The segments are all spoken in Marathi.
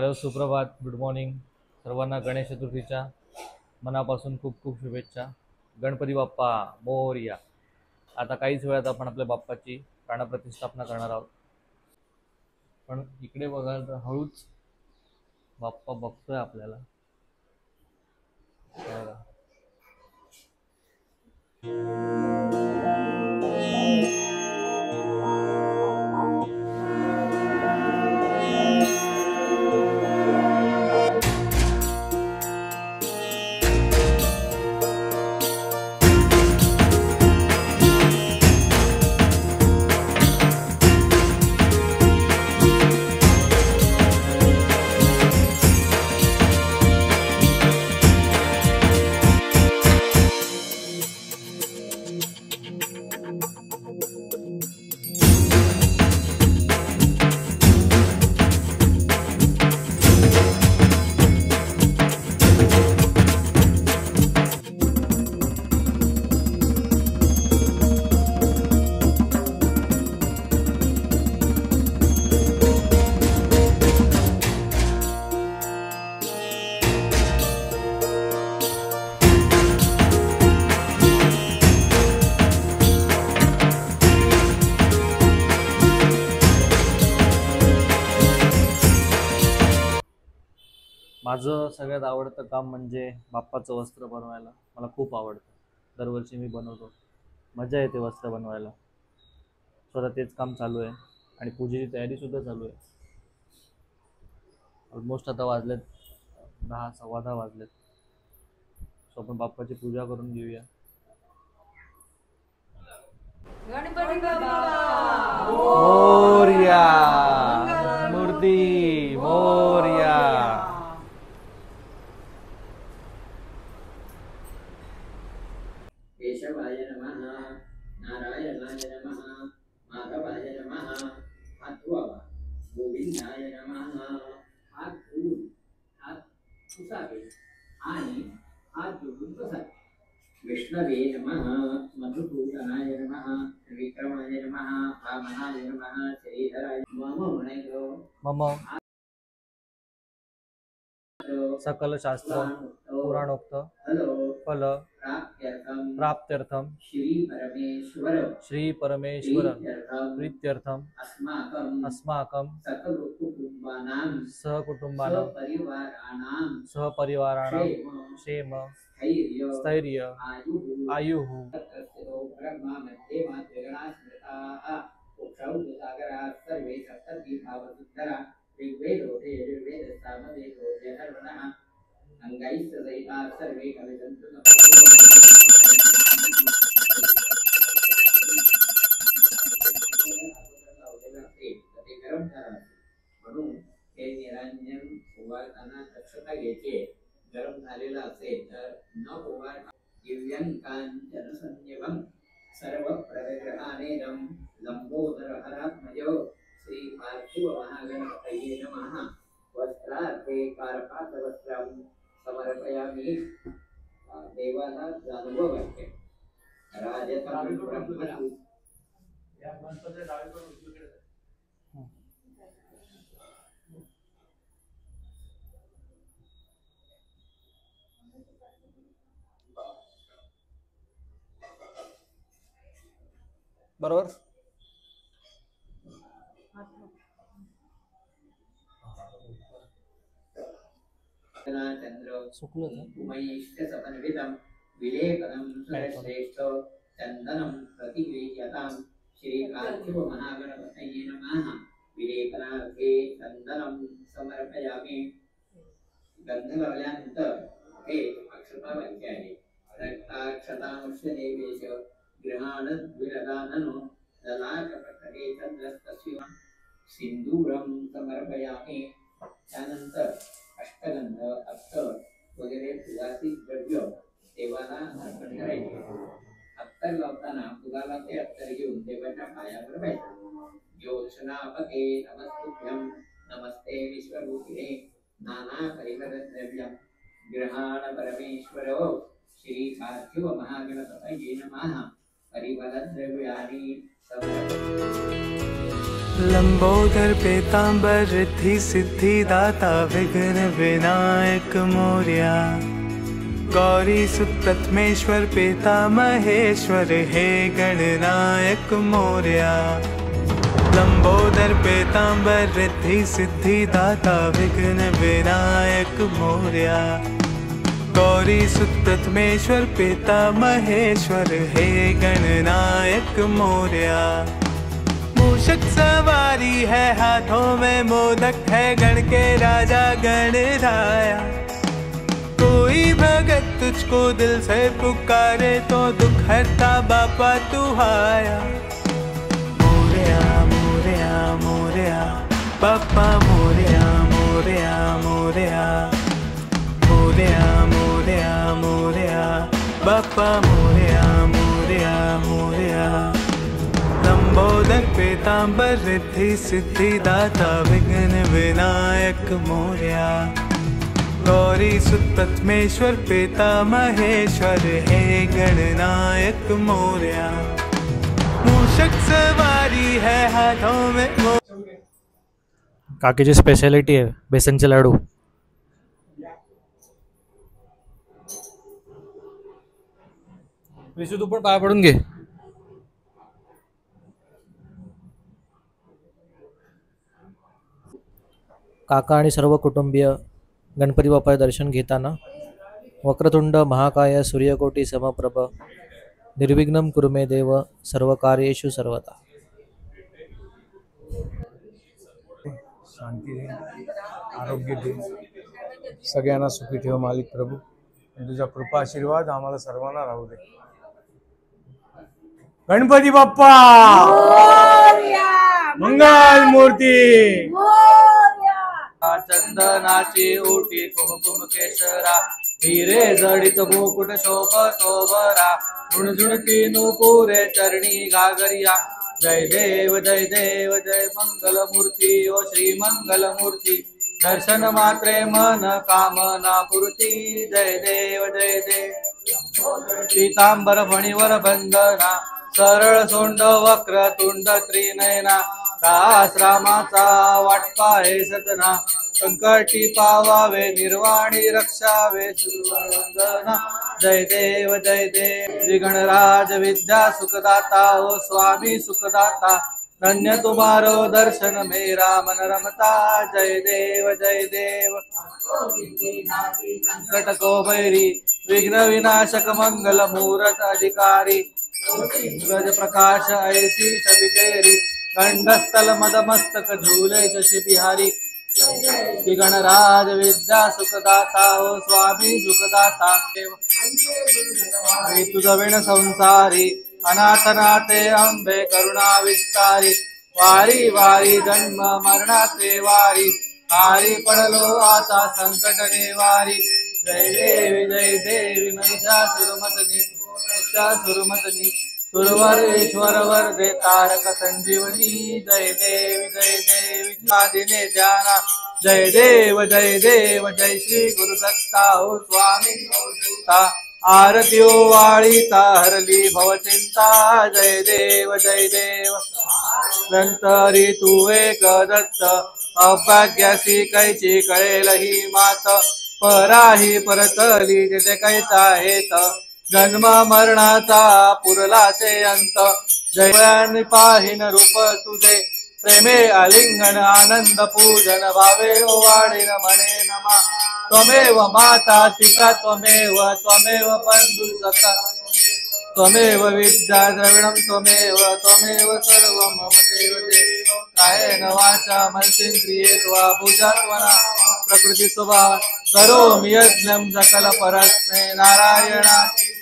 हॅलो, सुप्रभात, गुड मॉर्निंग. सर्वांना गणेश चतुर्थीच्या मनापासून खूप खूप शुभेच्छा. गणपती बाप्पा मोरया. आता काहीच वेळात आपण आपल्या बाप्पाची प्राणप्रतिष्ठापना करणार आहोत. पण इकडे बघाल तर हळूच बाप्पा बघतोय आपल्याला. माझं सगळ्यात आवडतं काम म्हणजे बाप्पाचं वस्त्र बनवायला. मला खूप आवडतं. दरवर्षी मी बनवतो. मजा येते वस्त्र बनवायला. स्वतः तेच काम चालू आहे आणि पूजेची तयारीसुद्धा चालू आहे. ऑलमोस्ट आता वाजलेत 10, 10:15 वाजलेत. सो आपण बाप्पाची पूजा करून घेऊया. गणपती बाप्पा मोरया. मूर्ती मोरया. केशवाय नमः, नारायणाय नमः, माधवाय नमः, माधवा गोविंदाय नमः. हात जोडून हात पुसावे आणि हात जोडून बसावे. विष्णवे नमः, मधुसूदनाय नमः, विक्रमाय नमः, वामनाय नमः, श्रीधराय मम म्हणेलो मम सकल शास्त्र पुराणोक्त फल प्राप्त्यर्थम श्री परमेश्वर प्रीत्यर्थम अस्माकं सहकुटुंबानां क्षेम स्थैर्य आयुः सर्वे कवितंतु म्हणून हे निरांजन ओवाळताना दक्षता घ्यायची. गरम झालेला असेल तर न ओवाळता दिव्यंकांचन संयमं सर्व प्रविग्रहानेदं लंबोदर हरात्मजो श्री पार्थिव महागणपतये नमः. वस्त्रार्थे कार्पासवस्त्रं समर्पयामि. देवाला जाणवं वाटते. राजतं ब्रह्मसु या गणपती डावीकडून उजवीकडे बरोबर. चंद्र उमैश्च समन्वितं विलेपनं सर्वश्रेष्ठ चंदनं प्रतिवेद्यतां श्री पार्थिव महागणपतये नमः. विलेपनार्थे चंदनं समर्पयामि. गंध लावल्यानंतर हे अक्षता वाक्य आहे. रक्ताक्षतांश्च देवेश गृहाणद्विरदाननो ललाटपटले चंद्रस्तस्यो सिंदूरं समर्पयामि. त्यानंतर अष्टगंध अत्तर वगैरे फुलाची द्रव्य देवाला अर्पण करायचे. अत्तर लावताना फुलाला ते अत्तर घेऊन देवाच्या पायावर व्हायचं. ज्योत्स्नापते नमस्तुभ्यं नमस्ते विश्वरूपिणे नाना परिमल द्रव्यं गृहाण परमेश्वरो श्री पार्थिव महागणपतये नमः. परिमल द्रव्याणि समर्पयामि. लंबोदर पीतांबर रिद्धि सिद्धि दाता विघ्न विनायक मोरया। गौरी सुत प्रथमेश्वर पिता महेश्वर हे गणनायक मोरया। लंबोदर पीतांबर रिद्धि सिद्धि दाता विघ्न विनायक मोरया। गौरी सुत प्रथमेश्वर पिता महेश्वर हे गणनायक मोरया। मूषक सवारी है हाथों में मोदक है गण के राजा गणराया। कोई भगत तुझको दिल से पुकारे तो दुख हरता बापा तू आया। मोरया मोरया मोरया बापा मोरया मोरया मोरया। मोरया मोरया मोरया बापा मोरया मोरया मोरया। लंबोदर पीतांबर रिद्धि सिद्धि दाता विघ्न विनायक मोरया। गौरी सुत प्रथमेश्वर पिता महेश्वर हे गणनायक मोरया। मूषक सवारी है हाथों में काकीची स्पेशालिटी आहे बेसनचे लाडू। विशू तू पण पाया पडून घे। काका आणि सर्व कुटुंबीय गणपती बाप्पाचे दर्शन घेताना वक्रतुंड महाकाय सूर्यकोटी समप्रभ निर्विघ्नं कुरु मे देव सर्व कार्येषु सर्वदा। शांती दे, आरोग्य दे, सगळ्यांना सुखी ठेव मालिक प्रभू। तुझा कृपा आशीर्वाद आम्हाला सर्वांना राहू दे। गणपती बाप्पा मंगल मूर्ती। चंदनाची ओटी कुमकुम केशरा हिरे जडित मुकुट शोभतो बरा। झुणझुणती नुपुरे चरणी घागरिया जय देव जय मंगल मूर्ती ओ श्री मंगल मूर्ती। दर्शन मात्रे मन कामना पूर्ती जय देव पीतांबर फणीवर बंधना सरळ सोंड वक्र तुंड त्रिनयना। दास रामाचा वाटपा हे सतना संकटी पावावे निर्वाणी रक्षावे सुरवंदना जय देव श्री गणराज विद्या सुखदाता ओ स्वामी सुखदाता। धन्य तुम्हारो दर्शन मेरा मन रमता जय देव संकट को भैरी विघ्न विनाशक मंगल मूरत अधिकारी। गज प्रकाश ऐसी छबिकेरी कंडस्थल मदमस्तक झूले शशि बिहारी। श्री गणराज विद्या सुखदाता ओ स्वामी सुखदाता। तुझ विण संसारी अनाथनाथे अंबे करुणा विस्तारी। वारी वारी जन्म मरणाचे वारी हारी पडलो आता संकट निवारी। जय देवी महिषासुरमर्दिनी सुरमतनी सुरवरेश्वर वरदे तारक संजीवनी। जय देवी आदिने ध्याना जय देव जय श्री गुरु दत्ता ओ स्वामी दत्ता। आरती ओ वाळीता हरली भवचिंता जय देव नंतरी तू एक दत्त अभाग्यासी कैची कळेल ही मात। पराही परतली जिथे कैचा हेत जन्म मरणाचा पुरला ते अंत। जयानि पाहिन रूप तुझे प्रेमे आलिंगन आनंद पूजन भावे ओवाळीन म्हणे नमा। त्वमेव माता पिता त्वमेव बंधु सखा त्वमेव विद्या द्रविणं त्वमेव सर्व मम देवते। कायेन वाचा मनसेन्द्रिये त्वा भुजात्मना प्रकृति स्वभाव करोमि यज्ञं सकल परस्मै नारायणा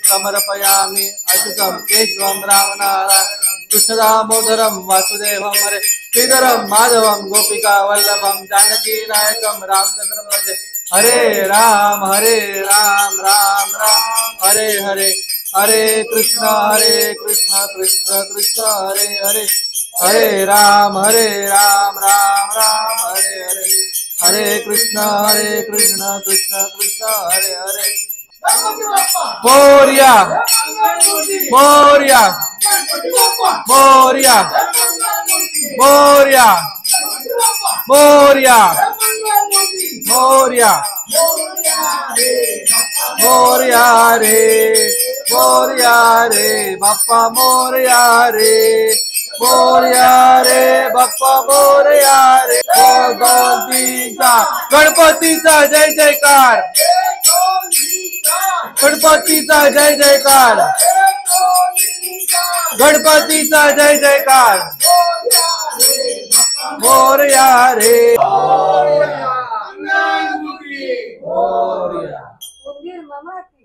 समर्पयामि। अच्युतं केशवं रामनारायण कृष्णदामोदरं वासुदेवं हरे श्रीधरं माधवं गोपिका वल्लभं जानकी नायकं रामचंद्रं भजे। हरे राम राम राम हरे हरे हरे कृष्ण कृष्ण कृष्ण हरे हरे। हरे राम राम राम हरे हरे हरे कृष्ण कृष्ण कृष्ण हरे हरे। मोरया मोरया मोरया मोरया मोरया मोरया मोरया रे मोरया रे बाप्पा मोरया रे बाप्पा मोरया रे गणपतीचा जय जयकार गणपतीचा जय जयकार गणपतीचा जय जयकार मोरया रे मोरया उंदीर मामा की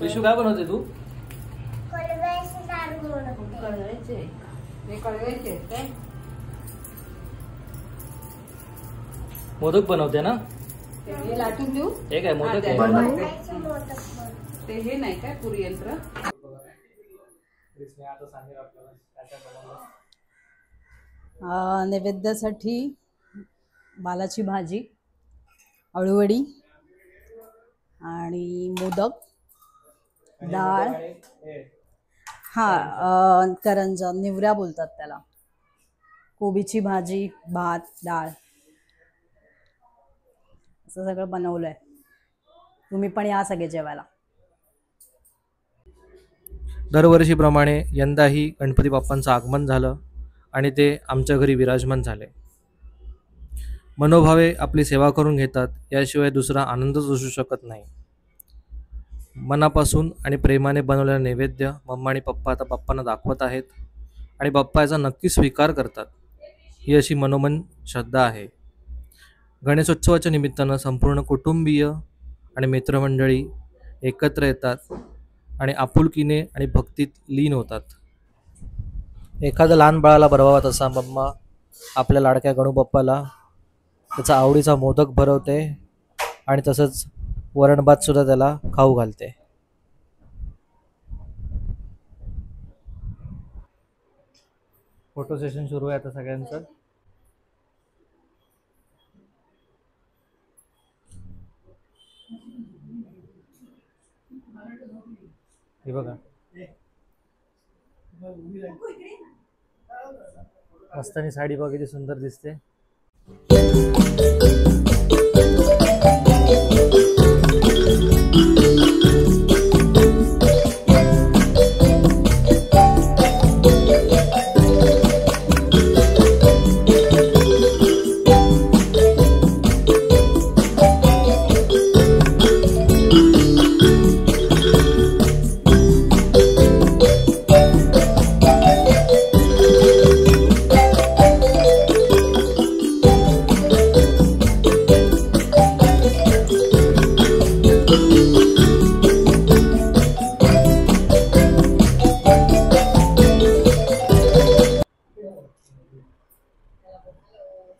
विशू काय बनवते तू? कळवायचे हे कळवायचे काय मोदक बनवते ना? हे लाटून देऊ हे काय मोदक आहे? ते हे नाही काय पुरी यंत्र नैवेद्यासाठी बालाची भाजी, अळूवडी आणि मोदक, डाळ, करंजा निवऱ्या बोलतात त्याला, कोबीची भाजी, भात, डाळ असं सगळं बनवलंय. तुम्ही पण या सगळे जेवायला. दरवर्षीप्रमाणे यंदाही गणपती बाप्पांचं आगमन झालं आणि ते आमच्या घरी विराजमान झाले. मनोभावे आपली सेवा करून घेतात, याशिवाय दुसरा आनंदच असू शकत नाही. मनापासून आणि प्रेमाने बनवलेला नैवेद्य मम्मा आणि पप्पा आता बाप्पांना दाखवत आहेत आणि बाप्पा याचा नक्की स्वीकार करतात, ही अशी मनोमन श्रद्धा आहे. गणेशोत्सवाच्या निमित्तानं संपूर्ण कुटुंबीय आणि मित्रमंडळी एकत्र येतात आणि आपुलकीने आणि भक्तीत लीन होतात. एखाद्या लहान बाळाला भरवावा तसा मम्मा आपल्या लाडक्या गणूबाप्पाला त्याचा आवडीचा मोदक भरवते आणि तसंच वरणभात सुद्धा त्याला खाऊ घालते. फोटो सेशन सुरू आहे आता सगळ्यांचं. हे बघा मस्तानी साडी बघा किती सुंदर दिसते.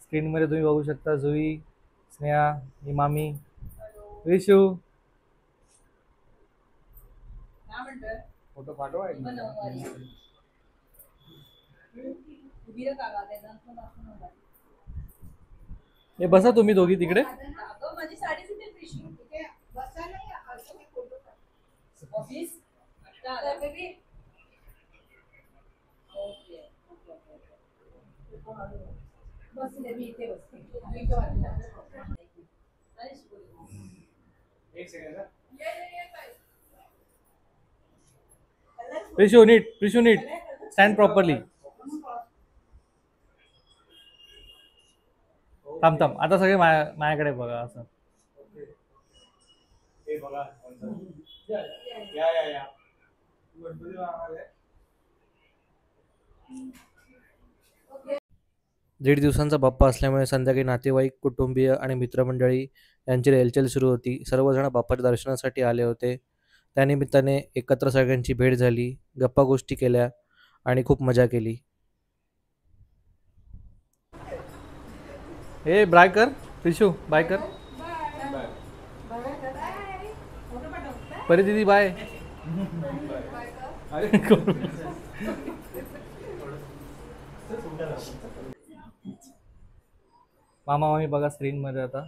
स्क्रीनमध्ये तुम्ही बघू शकता जुई, स्नेहा, ही मामी, विशू. फोटो पाठवा. हे बसा तुम्ही दोघी तिकडे. प्रिशू नीट स्टँड प्रॉपरली. थांब आता सगळे माझ्याकडे बघा. असं दीड दिवसांचा बाप्पा असल्यामुळे संध्याकाळी नातेवाईक, कुटुंबीय आणि मित्रमंडळी यांची रेलचेल सुरू होती. सर्वजण बाप्पाच्या दर्शनासाठी आले होते. त्यानिमित्ताने एकत्र सगळ्यांची भेट झाली, गप्पा गोष्टी केल्या आणि खूप मजा केली. हे बाय कर प्रिशू, बाय कर. परी दीदी बाय. मामा मामी बघा स्क्रीन मध्ये आता.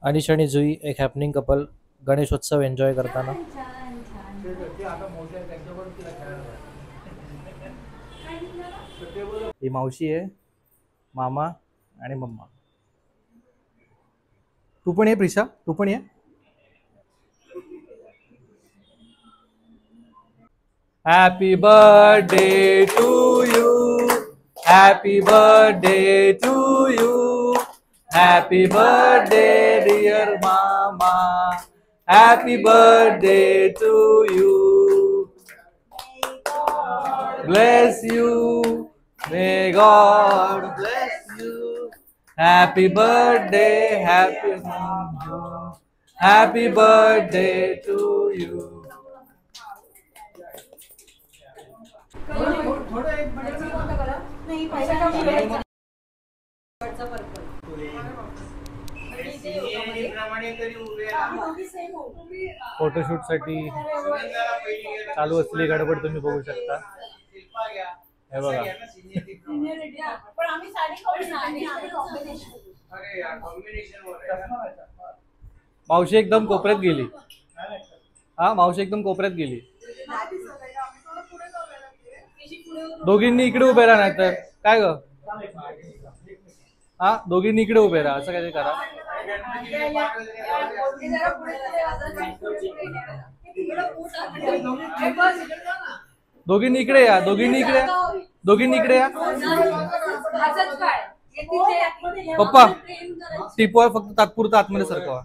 अनिश आणि जुई एक हॅपनिंग कपल गणेशोत्सव एन्जॉय करताना. ही मावशी आहे, मामा आणि मम्मा. तू पण ये प्रिशा, तू पण ये. Happy birthday to you, happy birthday to you, happy birthday dear मामा, happy birthday to you. Bless you, may God bless you. Happy birthday, happy birthday to you. Photoshoot साठी चालू असलेली गडबड तुम्ही बघू शकता. हे बघा, मावशी एकदम कोपऱ्यात गेली. हा, मावशी एकदम कोपऱ्यात गेली. दोघींनी इकडे उभे राहा, नाही तर काय ग. हा, दोघींनी इकडे उभे राहा, असं काहीतरी करा. दोघींनी इकडे या, दोघींनी इकडे या, दोघींनी इकडे या. पप्पा टिपॉय फक्त तात्पुरतं आतमध्ये सरकवा.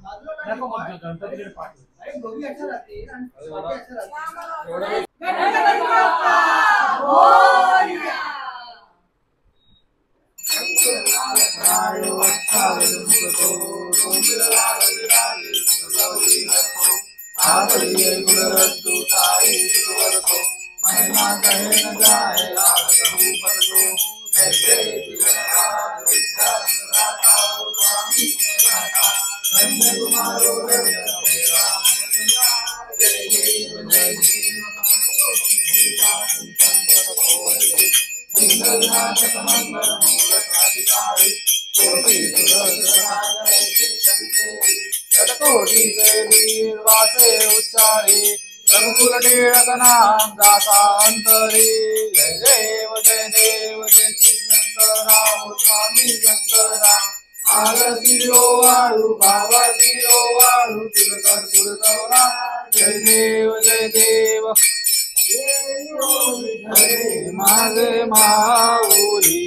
माझे माऊली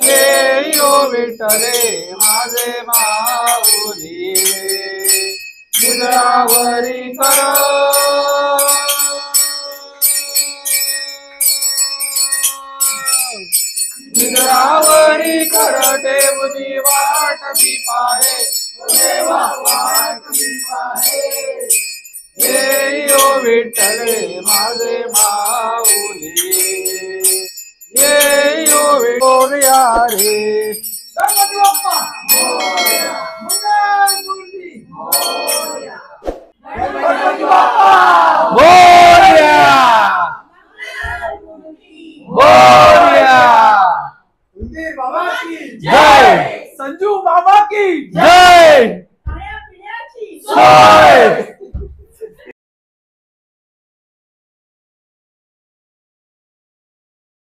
ये यो विठ्ठले माझे माऊली निद्रावरी कर निद्रावरी कर देवनी वाट मी पाहे देवा वाट मी पाहे ये यो विठ्ठले माझे माऊली ये यो विठोरिया रे गणपती बाप्पा मोरया मंगलमूर्ती मोरया गणपती बाप्पा मोरया मोरया कुलदीप बाबा की जय संजू बाबा की जय सोय